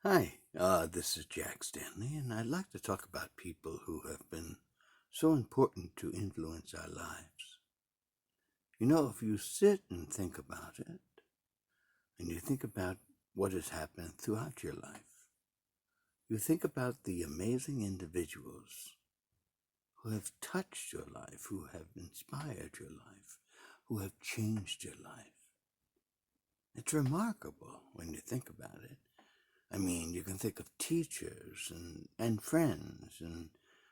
Hi, this is Jack Stanley, and I'd like to talk about people who have been so important to influence our lives. You know, if you sit and think about it, and you think about what has happened throughout your life, you think about the amazing individuals who have touched your life, who have inspired your life, who have changed your life. It's remarkable when you think about it. I mean, you can think of teachers and friends and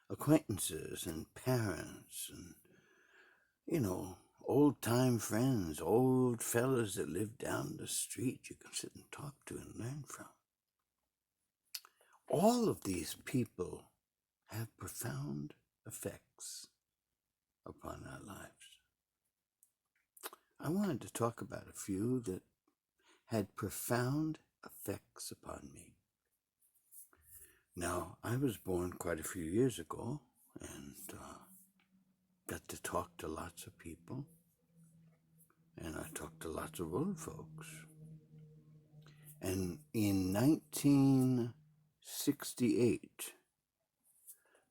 acquaintances and parents and, old time friends, old fellas that live down the street you can sit and talk to and learn from. All of these people have profound effects upon our lives. I wanted to talk about a few that had profound effects upon me. Now, I was born quite a few years ago and got to talk to lots of people, and I talked to lots of old folks. And in 1968,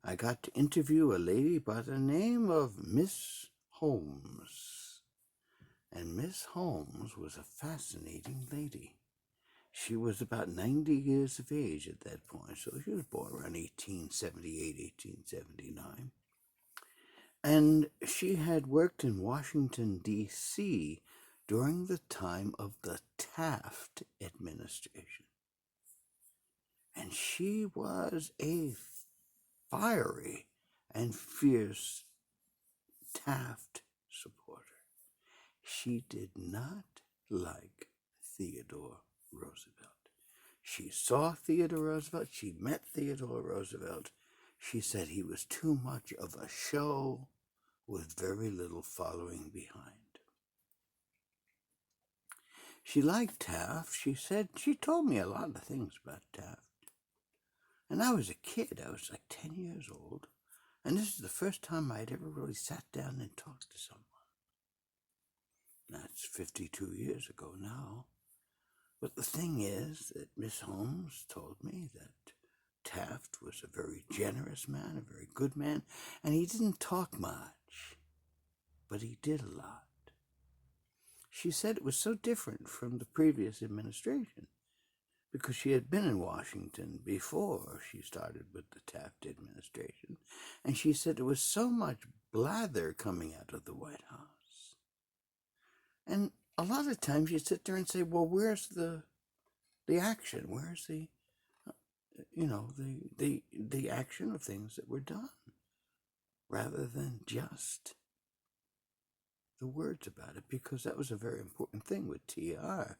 I got to interview a lady by the name of Miss Holmes. And Miss Holmes was a fascinating lady. She was about 90 years of age at that point, so she was born around 1878, 1879. And she had worked in Washington, D.C. during the time of the Taft administration. And she was a fiery and fierce Taft supporter. She did not like Theodore Roosevelt. She saw Theodore Roosevelt. She met Theodore Roosevelt. She said he was too much of a show with very little following behind. She liked Taft. She told me a lot of things about Taft. And I was a kid. I was like 10 years old. And this is the first time I'd ever really sat down and talked to someone. That's 52 years ago now. But the thing is that Miss Holmes told me that Taft was a very generous man, a very good man, and he didn't talk much, but he did a lot. She said it was so different from the previous administration because she had been in Washington before she started with the Taft administration, and she said there was so much blather coming out of the White House. And a lot of times you sit there and say, well, where's the action? Where's the the action of things that were done, rather than just the words about it, because that was a very important thing with TR.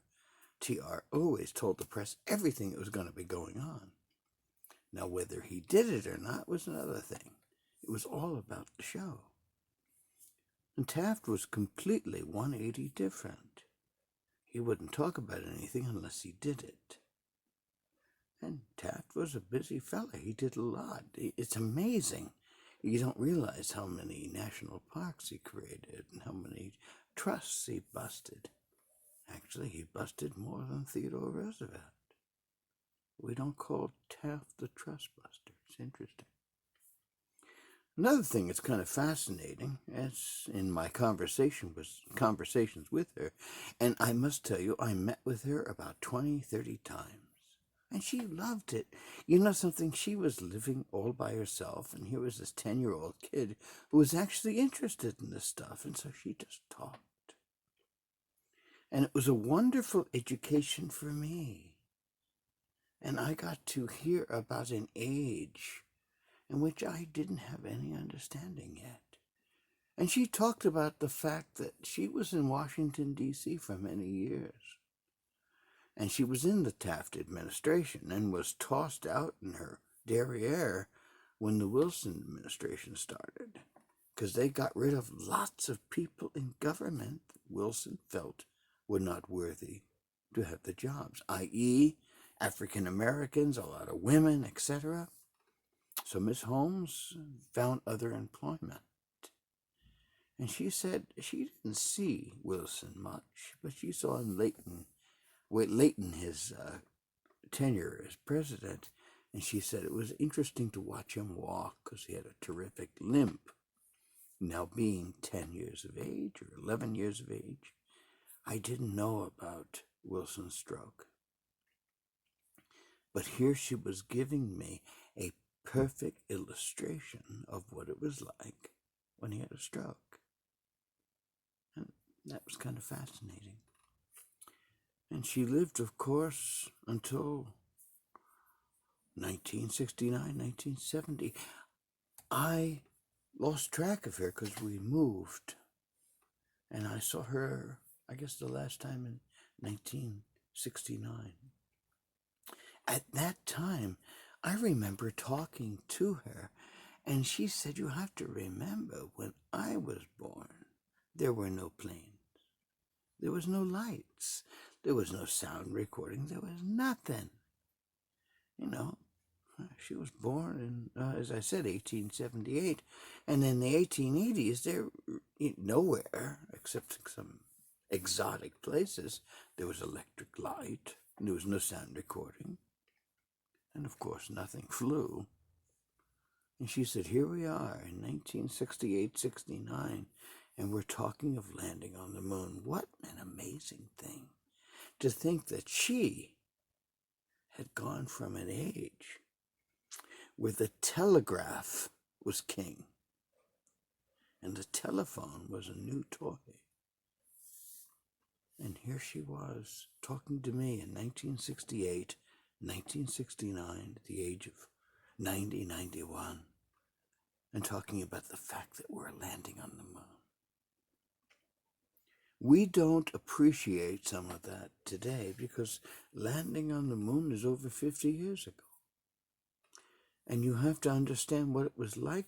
TR always told the press everything that was going to be going on. Now, whether he did it or not was another thing. It was all about the show. And Taft was completely 180 different. He wouldn't talk about anything unless he did it. And Taft was a busy fella. He did a lot. It's amazing. You don't realize how many national parks he created and how many trusts he busted. Actually, he busted more than Theodore Roosevelt. We don't call Taft the trust buster. It's interesting. Another thing that's kind of fascinating, as in my conversations with her, and I must tell you, I met with her about 20, 30 times. And she loved it. You know something? She was living all by herself, and here was this 10-year-old kid who was actually interested in this stuff, and so she just talked. And it was a wonderful education for me. And I got to hear about an age in which I didn't have any understanding yet. And she talked about the fact that she was in Washington, D.C. for many years. And she was in the Taft administration and was tossed out in her derriere when the Wilson administration started, because they got rid of lots of people in government that Wilson felt were not worthy to have the jobs, i.e., African Americans, a lot of women, etc. So Miss Holmes found other employment. And she said she didn't see Wilson much, but she saw him late in his tenure as president, and she said it was interesting to watch him walk because he had a terrific limp. Now, being 10 years of age or 11 years of age, I didn't know about Wilson's stroke. But here she was giving me a perfect illustration of what it was like when he had a stroke. And that was kind of fascinating. And she lived, of course, until 1969, 1970. I lost track of her because we moved. And I saw her, I guess, the last time in 1969. At that time, I remember talking to her, and she said, you have to remember, when I was born, there were no planes. There was no lights. There was no sound recording. There was nothing. You know, she was born in, as I said, 1878. And in the 1880s, there nowhere, except some exotic places, there was electric light. There was no sound recording. And of course, nothing flew. And she said, here we are in 1968, 69, and we're talking of landing on the moon. What an amazing thing to think that she had gone from an age where the telegraph was king and the telephone was a new toy. And here she was talking to me in 1968, 1969, at the age of 90, 91, and talking about the fact that we're landing on the moon. We don't appreciate some of that today because landing on the moon is over 50 years ago. And you have to understand what it was like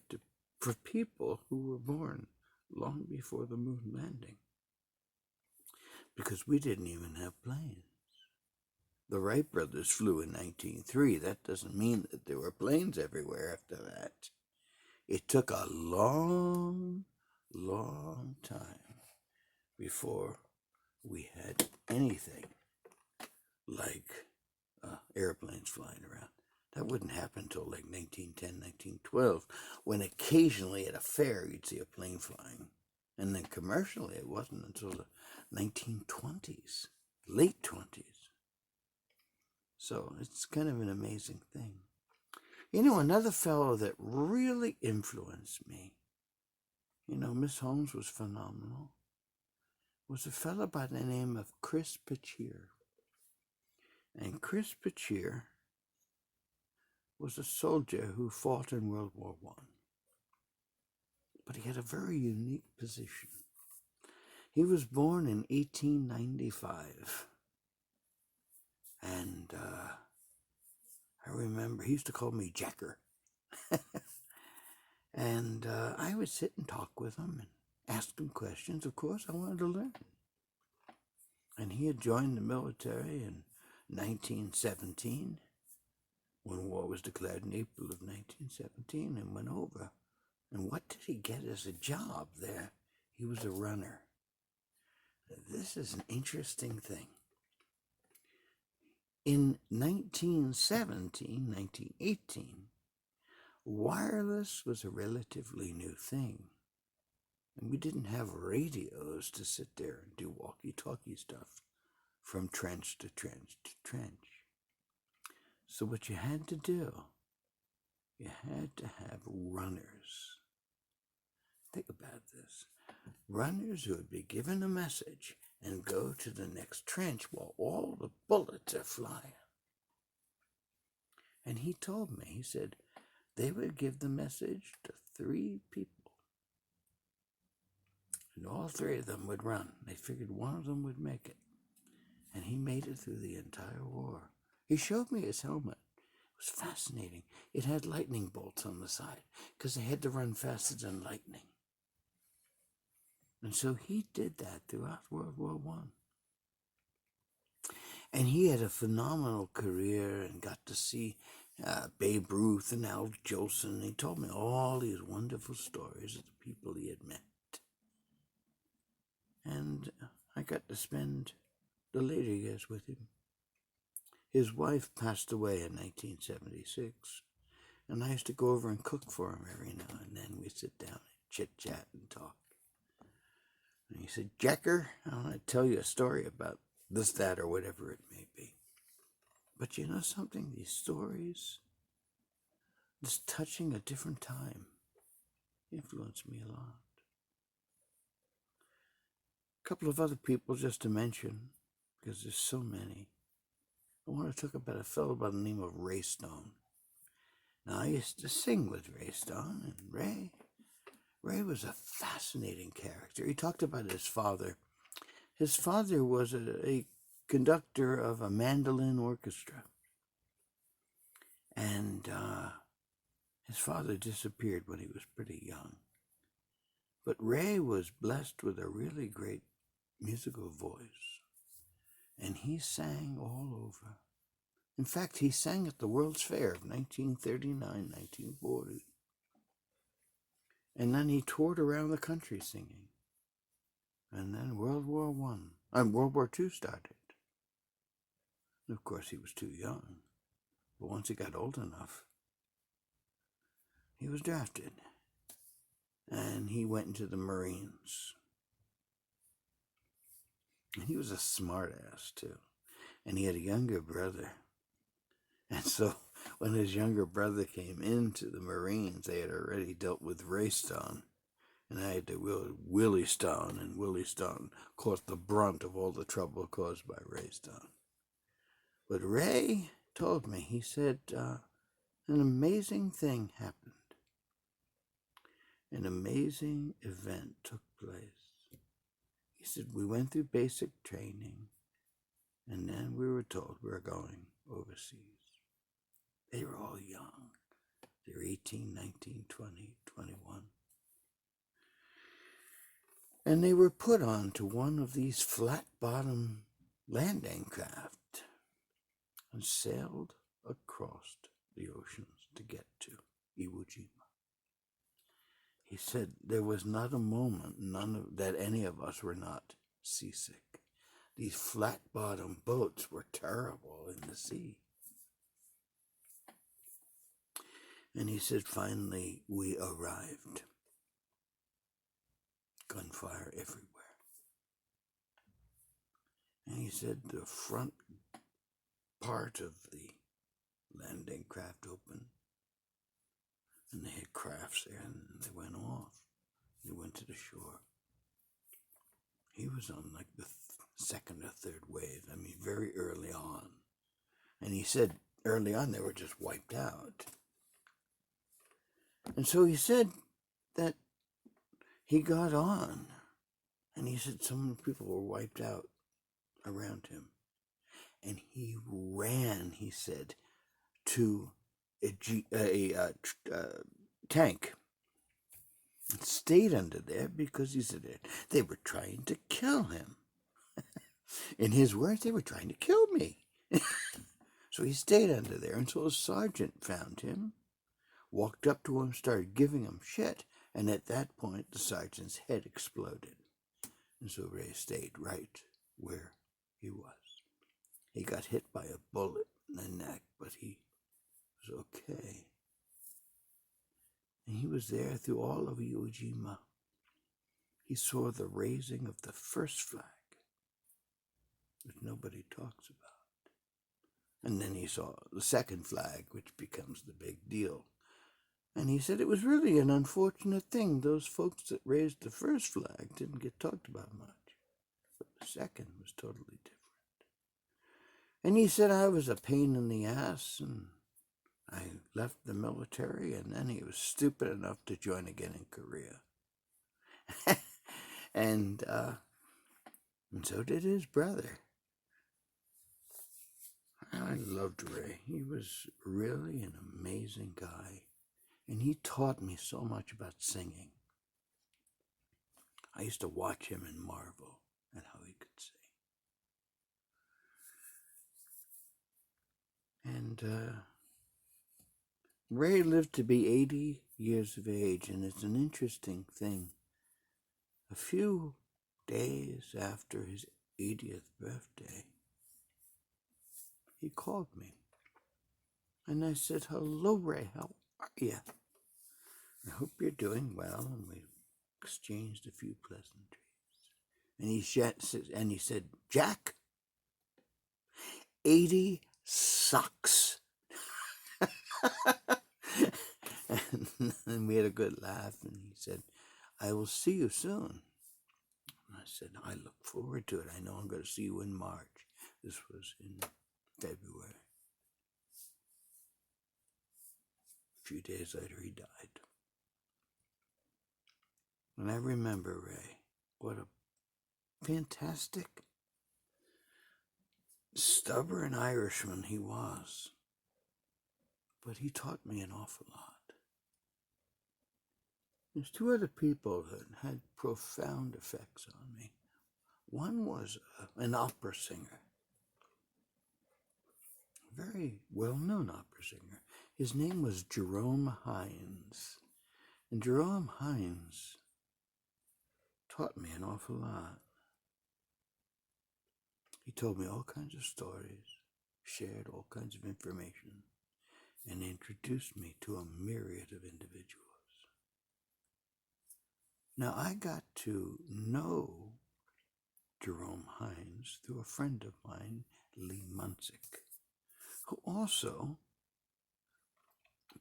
for people who were born long before the moon landing. Because we didn't even have planes. The Wright brothers flew in 1903. That doesn't mean that there were planes everywhere after that. It took a long, long time before we had anything like airplanes flying around. That wouldn't happen until like 1910, 1912, when occasionally at a fair you'd see a plane flying. And then commercially it wasn't until the 1920s, late 20s. So it's kind of an amazing thing. You know, another fellow that really influenced me, you know, Miss Holmes was phenomenal, was a fellow by the name of Chris Pettier. And Chris Pettier was a soldier who fought in World War I. But he had a very unique position. He was born in 1895. And I remember he used to call me Jacker. And I would sit and talk with him and ask him questions. Of course, I wanted to learn. And he had joined the military in 1917, when war was declared in April of 1917, and went over. And what did he get as a job there? He was a runner. This is an interesting thing. In 1917, 1918, wireless was a relatively new thing. And we didn't have radios to sit there and do walkie-talkie stuff from trench to trench to trench. So what you had to do, you had to have runners. Think about this. Runners who would be given a message and go to the next trench while all the bullets are flying. And he told me, he said, they would give the message to 3 people. And all 3 of them would run. They figured one of them would make it. And he made it through the entire war. He showed me his helmet. It was fascinating. It had lightning bolts on the side because they had to run faster than lightning. And so he did that throughout World War I. And he had a phenomenal career and got to see Babe Ruth and Al Jolson. He told me all these wonderful stories of the people he had met. And I got to spend the later years with him. His wife passed away in 1976, and I used to go over and cook for him every now and then. We'd sit down and chit-chat and talk. And he said, Jacker, I want to tell you a story about this, that, or whatever it may be. But you know something? These stories, this touching a different time, influenced me a lot. A couple of other people just to mention, because there's so many. I want to talk about a fellow by the name of Ray Stone. Now, I used to sing with Ray Stone, and Ray was a fascinating character. He talked about his father. His father was a conductor of a mandolin orchestra. And his father disappeared when he was pretty young. But Ray was blessed with a really great musical voice. And he sang all over. In fact, he sang at the World's Fair of 1939, 1940. And then he toured around the country singing. And then World War II started. And of course, he was too young. But once he got old enough, he was drafted. And he went into the Marines. And he was a smart ass, too. And he had a younger brother. And so when his younger brother came into the Marines, they had already dealt with Ray Stone. And I had to Willie Stone, and Willie Stone caught the brunt of all the trouble caused by Ray Stone. But Ray told me, he said, an amazing thing happened. An amazing event took place. He said, we went through basic training, and then we were told we were going overseas. They were all young. They were 18, 19, 20, 21. And they were put onto one of these flat-bottom landing craft and sailed across the oceans to get to Iwo Jima. He said there was not a moment that any of us were not seasick. These flat-bottom boats were terrible in the sea. And he said, finally, we arrived. Gunfire everywhere. And he said the front part of the landing craft opened. And they had crafts there, and they went off. They went to the shore. He was on like the second or third wave. I mean, very early on. And he said early on they were just wiped out. And so he said that he got on, and he said some people were wiped out around him. And he ran, he said, to a tank and stayed under there because he said they were trying to kill him. In his words, they were trying to kill me. So he stayed under there until a sergeant found him, walked up to him, started giving him shit, and at that point the sergeant's head exploded. And so Ray stayed right where he was. He got hit by a bullet in the neck, but he was okay. And he was there through all of Iwo Jima. He saw the raising of the first flag, which nobody talks about. And then he saw the second flag, which becomes the big deal. And he said it was really an unfortunate thing. Those folks that raised the first flag didn't get talked about much. But the second was totally different. And he said I was a pain in the ass, and I left the military, and then he was stupid enough to join again in Korea. and so did his brother. I loved Ray. He was really an amazing guy. And he taught me so much about singing. I used to watch him and marvel at how he could sing. And Ray lived to be 80 years of age, and it's an interesting thing. A few days after his 80th birthday, he called me. And I said, "Hello, Ray, how are you? I hope you're doing well." And we exchanged a few pleasantries. And he said, "Jack, 80 sucks." And we had a good laugh, and he said, "I will see you soon." And I said, "I look forward to it. I know I'm going to see you in March." This was in February. A few days later, he died. And I remember Ray, what a fantastic, stubborn Irishman he was. But he taught me an awful lot. There's two other people that had profound effects on me. One was an opera singer, a very well-known opera singer. His name was Jerome Hyeon. And Jerome Hyeon taught me an awful lot. He told me all kinds of stories, shared all kinds of information, and introduced me to a myriad of individuals. Now, I got to know Jerome Hyeon through a friend of mine, Lee Munsick, who also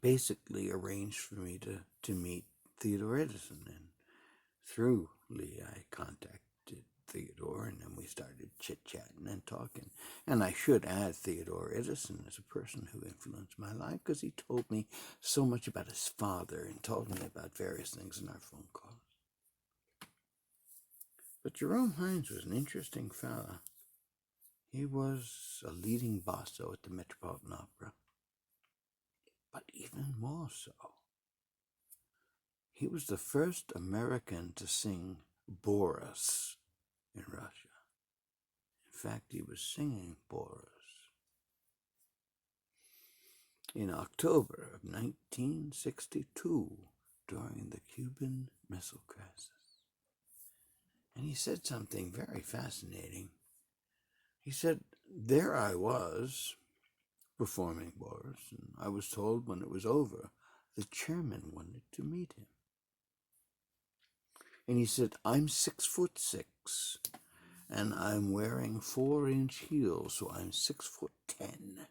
basically arranged for me to meet Theodore Edison. And through Lee, I contacted Theodore, and then we started chit-chatting and talking. And I should add, Theodore Edison is a person who influenced my life because he told me so much about his father and told me about various things in our phone calls. But Jerome Hyeon was an interesting fella. He was a leading basso at the Metropolitan Opera. But even more so, he was the first American to sing Boris in Russia. In fact, he was singing Boris in October of 1962 during the Cuban Missile Crisis. And he said something very fascinating. He said, "There I was performing Boris, and I was told when it was over, the chairman wanted to meet him. And he said, I'm 6'6", and I'm wearing 4-inch heels, so I'm 6'10".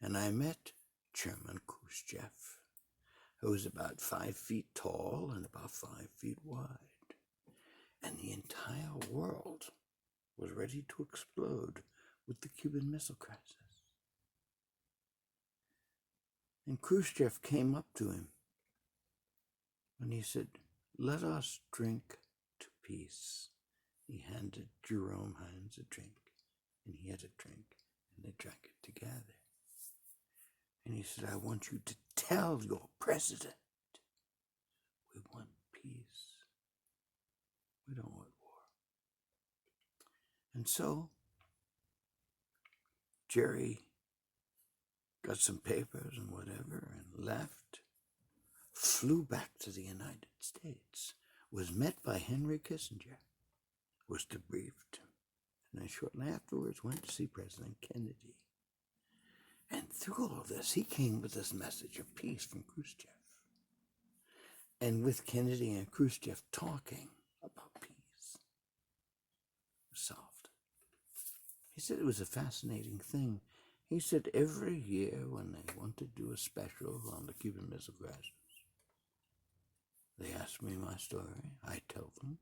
And I met Chairman Khrushchev, who was about 5 feet tall and about 5 feet wide. And the entire world was ready to explode with the Cuban Missile Crisis. And Khrushchev came up to him and he said, "Let us drink to peace." He handed Jerome Hyeon a drink, and he had a drink, and they drank it together. And he said, "I want you to tell your president we want peace. We don't want war." And so Jerry got some papers and whatever and left, flew back to the United States, was met by Henry Kissinger, was debriefed, and then shortly afterwards went to see President Kennedy. And through all of this, he came with this message of peace from Khrushchev. And with Kennedy and Khrushchev talking about peace, it was solved. He said it was a fascinating thing. He said every year when they want to do a special on the Cuban Missile Crisis, they ask me my story, I tell them,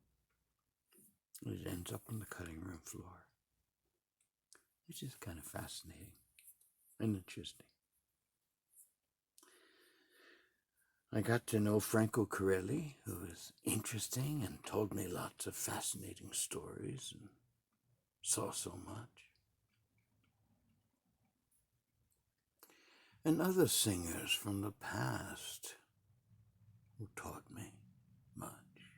and it ends up on the cutting room floor. It's just kind of fascinating and interesting. I got to know Franco Corelli, who was interesting and told me lots of fascinating stories and saw so much. And other singers from the past who taught me much,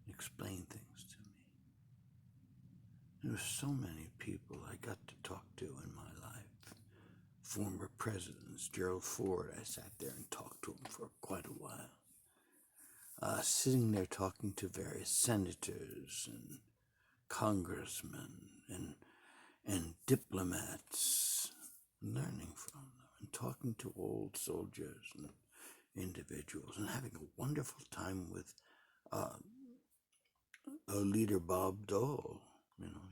explained things to me. There were so many people I got to talk to in my life. Former presidents, Gerald Ford, I sat there and talked to him for quite a while. Sitting there talking to various senators and congressmen and and diplomats, learning from them and talking to old soldiers and individuals and having a wonderful time with a leader, Bob Dole. You know,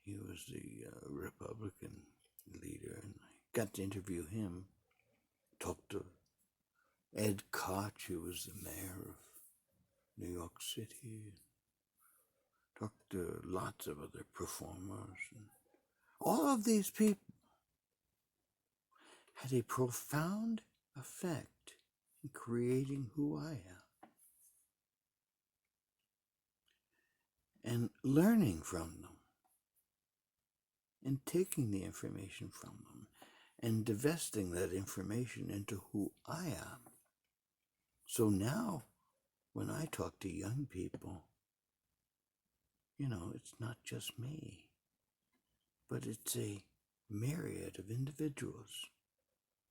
he was the Republican leader, and I got to interview him. Talked to Ed Koch, who was the mayor of New York City. Talked to lots of other performers, and all of these people had a profound effect in creating who I am. And learning from them, and taking the information from them, and divesting that information into who I am. So now, when I talk to young people, you know, it's not just me, but it's a myriad of individuals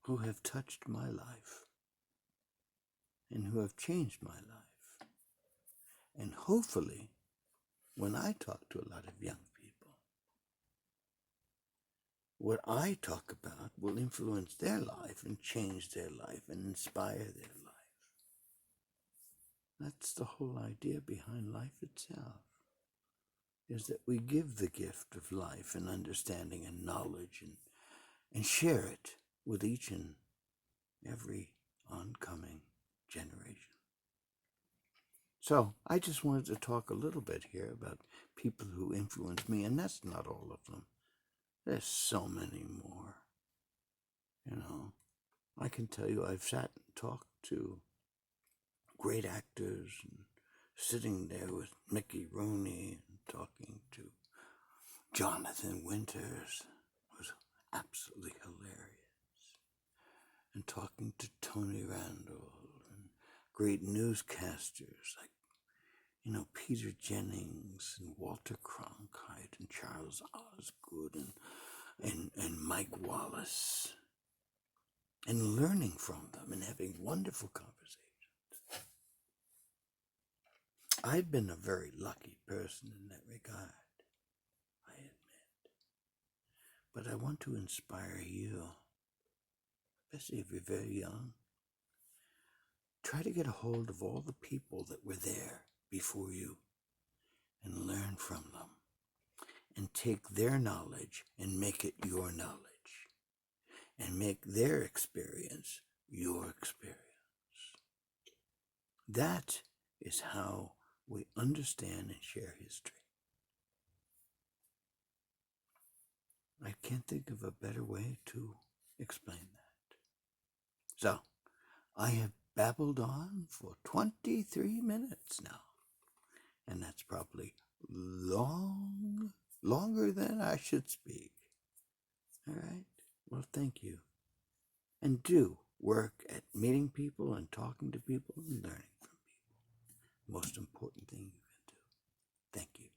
who have touched my life and who have changed my life. And hopefully, when I talk to a lot of young people, what I talk about will influence their life and change their life and inspire their life. That's the whole idea behind life itself, is that we give the gift of life and understanding and knowledge and share it with each and every oncoming generation. So I just wanted to talk a little bit here about people who influenced me, and that's not all of them. There's so many more. You know, I can tell you I've sat and talked to great actors and sitting there with Mickey Rooney and talking to Jonathan Winters, who was absolutely hilarious, and talking to Tony Randall and great newscasters like, you know, Peter Jennings and Walter Cronkite and Charles Osgood and Mike Wallace, and learning from them and having wonderful conversations. I've been a very lucky person in that regard, I admit. But I want to inspire you, especially if you're very young. Try to get a hold of all the people that were there before you and learn from them. And take their knowledge and make it your knowledge. And make their experience your experience. That is how we understand and share history. I can't think of a better way to explain that. So, I have babbled on for 23 minutes now. And that's probably longer than I should speak. All right? Well, thank you. And do work at meeting people and talking to people and learning from people. Most important thing you can do. Thank you.